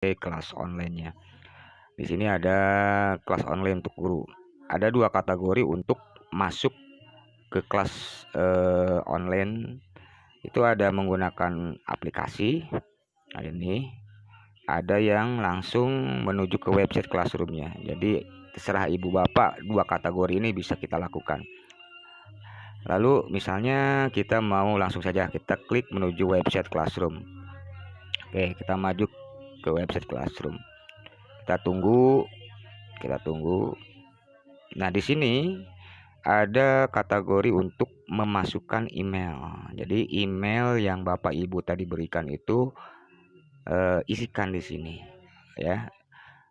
kelas online-nya. Di sini ada kelas online untuk guru. Ada 2 kategori untuk masuk ke kelas online. Itu ada menggunakan aplikasi. Nah, ini ada yang langsung menuju ke website Classroom-nya. Jadi terserah ibu bapak, 2 kategori ini bisa kita lakukan. Lalu misalnya kita mau langsung saja kita klik menuju website Classroom. Oke, kita maju ke website Classroom. Kita tunggu. Nah, di sini ada kategori untuk memasukkan email. Jadi email yang Bapak Ibu tadi berikan itu isikan di sini ya.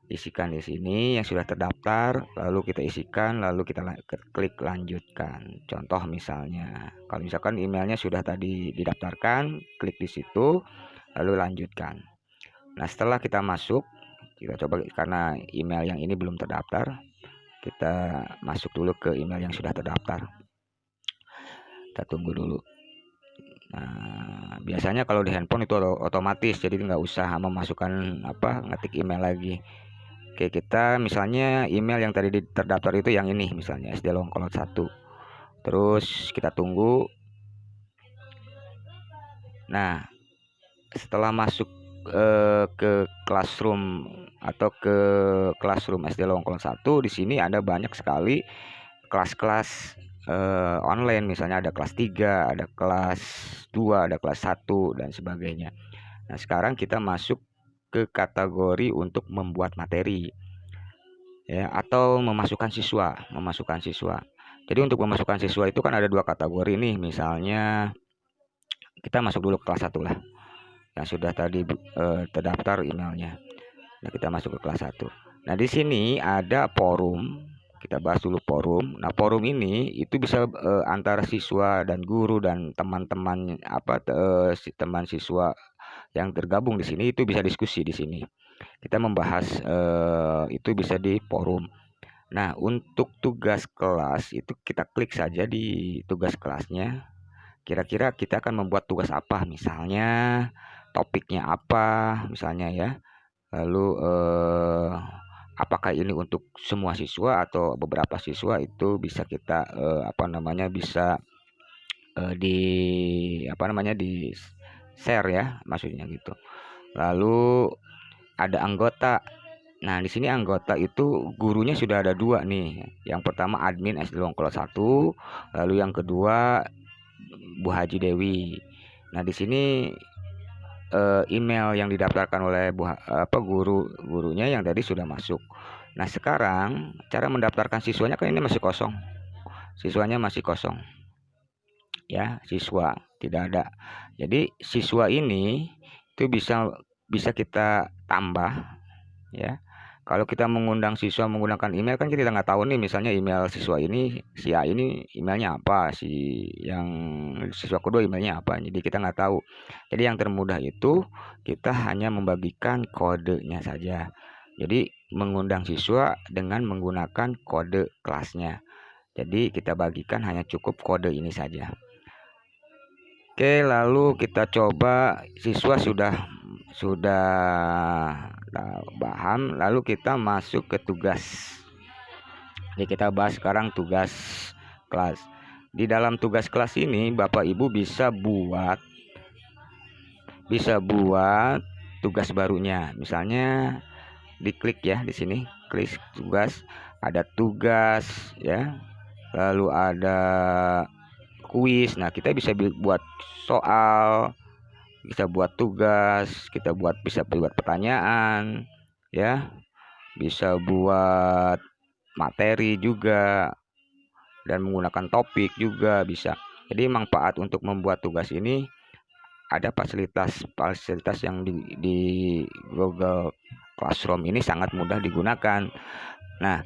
Isikan di sini yang sudah terdaftar, lalu kita isikan, lalu kita klik lanjutkan. Contoh misalnya, kalau misalkan emailnya sudah tadi didaftarkan, klik di situ, lalu lanjutkan. Nah, setelah kita masuk, kita coba karena email yang ini belum terdaftar, kita masuk dulu ke email yang sudah terdaftar. Kita tunggu dulu. Nah, biasanya kalau di handphone itu otomatis, jadi nggak usah memasukkan ngetik email lagi. Oke, kita misalnya email yang tadi terdaftar itu yang ini, misalnya SD Longkolot 1. Terus kita tunggu. Nah, setelah masuk ke Classroom atau ke Classroom SD Longkolot 1, di sini ada banyak sekali kelas-kelas online, misalnya ada kelas 3, ada kelas 2, ada kelas 1 dan sebagainya. Nah, sekarang kita masuk ke kategori untuk membuat materi ya, atau memasukkan siswa. Jadi untuk memasukkan siswa itu kan ada 2 kategori nih. Misalnya kita masuk dulu ke kelas 1 lah, yang sudah tadi terdaftar emailnya. Nah, kita masuk ke kelas 1. Nah, di sini ada forum. Kita bahas dulu forum. Nah, forum ini itu bisa antara siswa dan guru dan teman-teman teman siswa yang tergabung di sini itu bisa diskusi di sini. Kita membahas itu bisa di forum. Nah, untuk tugas kelas itu kita klik saja di tugas kelasnya. Kira-kira kita akan membuat tugas apa? Misalnya topiknya apa, misalnya ya. Lalu apakah ini untuk semua siswa atau beberapa siswa, itu bisa kita bisa di share ya, maksudnya gitu. Lalu ada anggota. Nah, di sini anggota itu gurunya sudah ada 2 nih. Yang pertama admin SD Longkolot 1, lalu yang kedua Bu Haji Dewi. Nah, di sini email yang didaftarkan oleh gurunya yang tadi sudah masuk. Nah, sekarang cara mendaftarkan siswanya kan ini masih kosong. Siswanya masih kosong. Ya, siswa tidak ada. Jadi siswa ini itu bisa kita tambah ya. Kalau kita mengundang siswa menggunakan email kan kita nggak tahu nih, misalnya email siswa ini, si A ini emailnya apa, si yang siswa kedua emailnya apa, jadi kita nggak tahu. Jadi yang termudah itu kita hanya membagikan kodenya saja. Jadi mengundang siswa dengan menggunakan kode kelasnya. Jadi kita bagikan hanya cukup kode ini saja. Oke, lalu kita coba siswa sudah paham, lalu kita masuk ke tugas. Jadi kita bahas sekarang tugas kelas. Di dalam tugas kelas ini Bapak Ibu bisa buat tugas barunya. Misalnya diklik ya di sini, klik tugas, ada tugas ya. Lalu ada kuis. Nah, kita bisa buat soal, bisa buat tugas, bisa buat pertanyaan ya, bisa buat materi juga, dan menggunakan topik juga bisa. Jadi manfaat untuk membuat tugas ini ada fasilitas yang di Google Classroom ini sangat mudah digunakan. Nah,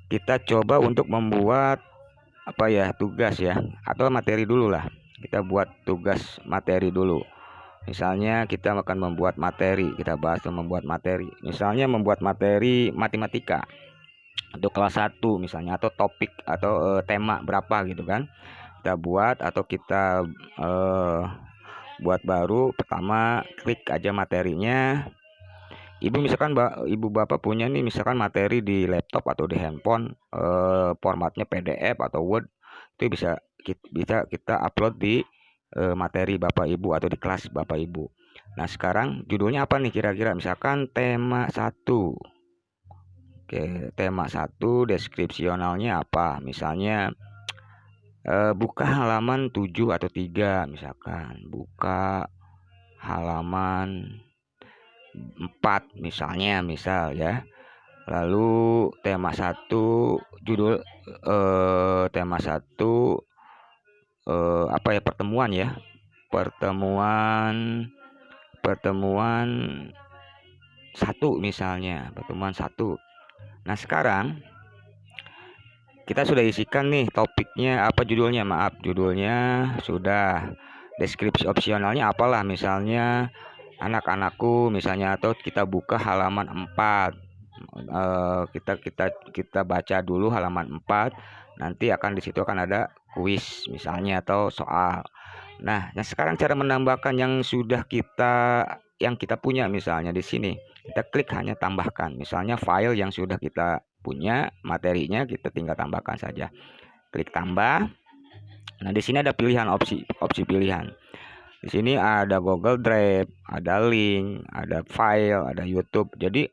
kita coba untuk membuat tugas ya, atau materi dulu lah. Kita buat tugas materi dulu. Misalnya kita akan membuat materi, kita bahas membuat materi. Misalnya membuat materi matematika untuk kelas 1 misalnya, atau topik atau tema berapa gitu kan. Kita buat atau kita buat baru. Pertama klik aja materinya. Ibu misalkan ibu bapak punya nih misalkan materi di laptop atau di handphone, formatnya PDF atau Word, itu bisa kita upload di materi bapak ibu atau di kelas bapak ibu. Nah sekarang judulnya apa nih kira-kira, misalkan tema 1. Oke, tema 1 deskripsionalnya apa, misalnya buka halaman 7 atau 3, misalkan buka halaman 4 misalnya, misal ya. Lalu tema 1 judul tema 1 apa ya, pertemuan ya. Pertemuan pertemuan 1 misalnya, pertemuan 1. Nah, sekarang kita sudah isikan nih topiknya, apa judulnya, maaf, judulnya sudah. Deskripsi opsionalnya apalah, misalnya anak-anakku misalnya, atau kita buka halaman 4. Kita baca dulu halaman 4, nanti di situ akan ada kuis misalnya atau soal. Nah, sekarang cara menambahkan yang kita punya, misalnya di sini kita klik hanya tambahkan, misalnya file yang sudah kita punya materinya, kita tinggal tambahkan saja. Klik tambah. Nah, di sini ada pilihan opsi pilihan. Di sini ada Google Drive, ada link, ada file, ada YouTube. Jadi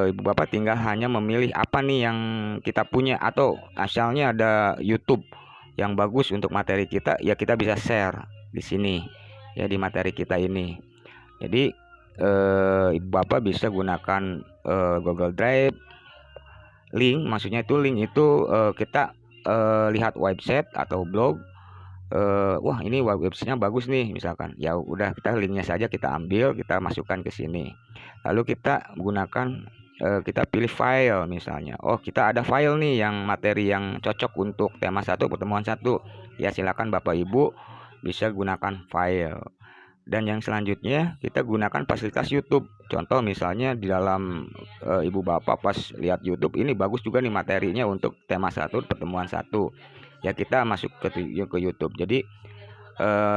ibu bapak tinggal hanya memilih apa nih yang kita punya, atau asalnya ada YouTube yang bagus untuk materi kita, ya kita bisa share di sini ya, di materi kita ini. Jadi ibu bapak bisa gunakan Google Drive, link, maksudnya itu link itu kita lihat website atau blog, wah ini websitenya bagus nih misalkan, ya udah kita linknya saja kita ambil, kita masukkan ke sini, lalu kita gunakan kita pilih file misalnya, oh kita ada file nih yang materi yang cocok untuk tema 1 pertemuan 1, ya silakan bapak ibu bisa gunakan file. Dan yang selanjutnya kita gunakan fasilitas YouTube. Contoh misalnya di dalam ibu bapak pas lihat YouTube, ini bagus juga nih materinya untuk tema 1 pertemuan 1. Ya kita masuk ke YouTube. Jadi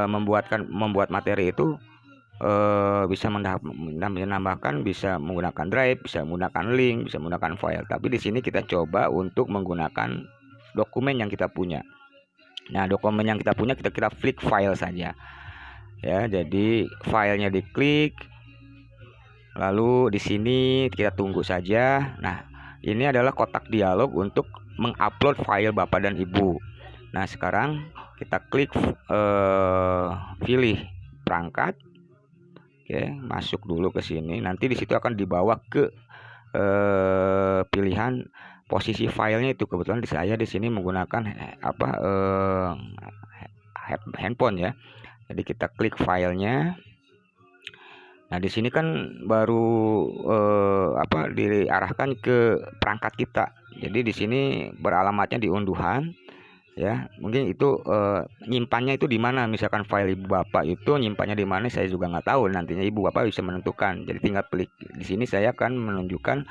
membuat materi itu bisa menambahkan, bisa menggunakan drive, bisa menggunakan link, bisa menggunakan file. Tapi di sini kita coba untuk menggunakan dokumen yang kita punya. Nah, dokumen yang kita punya kita klik file saja. Ya, jadi filenya diklik, lalu di sini kita tunggu saja. Nah, ini adalah kotak dialog untuk mengupload file bapak dan ibu. Nah, sekarang kita klik pilih perangkat. Oke, masuk dulu ke sini. Nanti di situ akan dibawa ke pilihan posisi filenya itu. Kebetulan saya di sini menggunakan handphone ya. Jadi kita klik filenya. Nah, di sini kan baru diarahkan ke perangkat kita. Jadi di sini beralamatnya di unduhan ya. Mungkin itu nyimpannya itu di mana, misalkan file ibu bapak itu nyimpannya di mana, saya juga nggak tahu, nantinya ibu bapak bisa menentukan. Jadi tinggal klik di sini, saya akan menunjukkan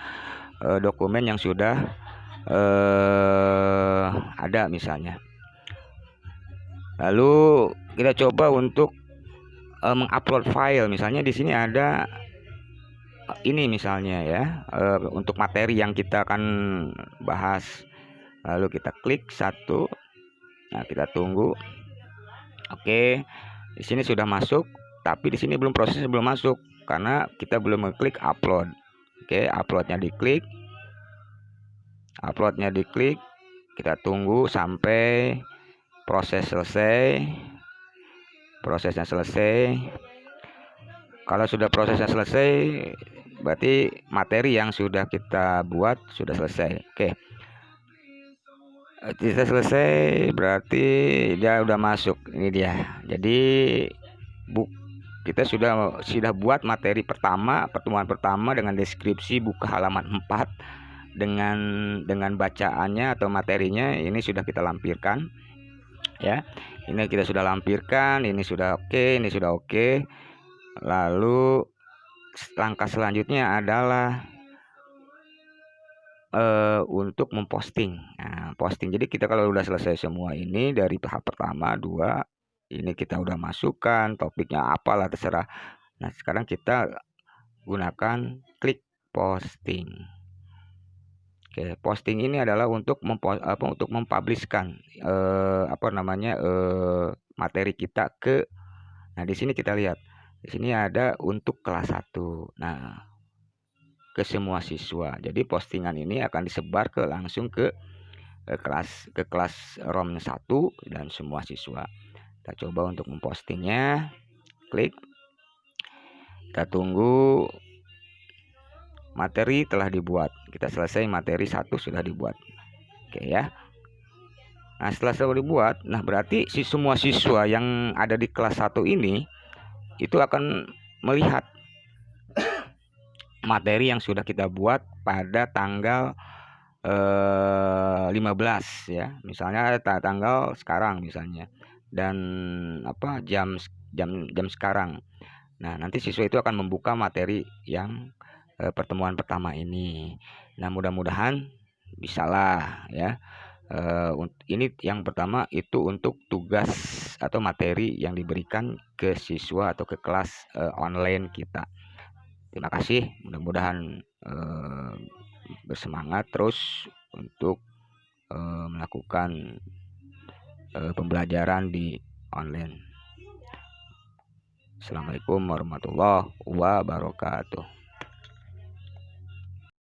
dokumen yang sudah ada misalnya. Lalu kita coba untuk mengupload file, misalnya di sini ada ini misalnya ya, untuk materi yang kita akan bahas. Lalu kita klik 1. Nah, kita tunggu. Oke, di sini sudah masuk, tapi di sini prosesnya belum masuk karena kita belum mengklik upload. Oke, uploadnya diklik, kita tunggu sampai prosesnya selesai. Kalau sudah prosesnya selesai, berarti materi yang sudah kita buat sudah selesai. Oke, kita selesai, berarti dia udah masuk. Ini dia. Jadi kita sudah buat materi pertemuan pertama dengan deskripsi buka halaman 4 dengan bacaannya atau materinya. Ini sudah kita lampirkan ya. Ini kita sudah lampirkan, ini sudah oke. Lalu langkah selanjutnya adalah untuk memposting. Nah, posting. Jadi kita kalau udah selesai semua ini dari tahap pertama, 2, ini kita udah masukkan topiknya apalah terserah. Nah, sekarang kita gunakan klik posting. Oke, posting ini adalah untuk mempublishkan materi kita ke. Nah, di sini kita lihat. Di sini ada untuk kelas 1. Nah, ke semua siswa. Jadi postingan ini akan disebar langsung ke kelas ROM 1 dan semua siswa. Kita coba untuk mempostingnya. Klik. Kita tunggu. Materi telah dibuat. Kita selesai materi 1 sudah dibuat. Oke ya. Nah, setelah dibuat, nah berarti semua siswa yang ada di kelas 1 ini itu akan melihat materi yang sudah kita buat pada tanggal 15 ya. Misalnya tanggal sekarang misalnya. Dan jam sekarang. Nah, nanti siswa itu akan membuka materi yang pertemuan pertama ini. Nah, mudah-mudahan bisalah ya. Ini yang pertama itu untuk tugas atau materi yang diberikan ke siswa atau ke kelas online kita. Terima kasih, mudah-mudahan bersemangat terus untuk melakukan pembelajaran di online. Assalamualaikum warahmatullahi wabarakatuh.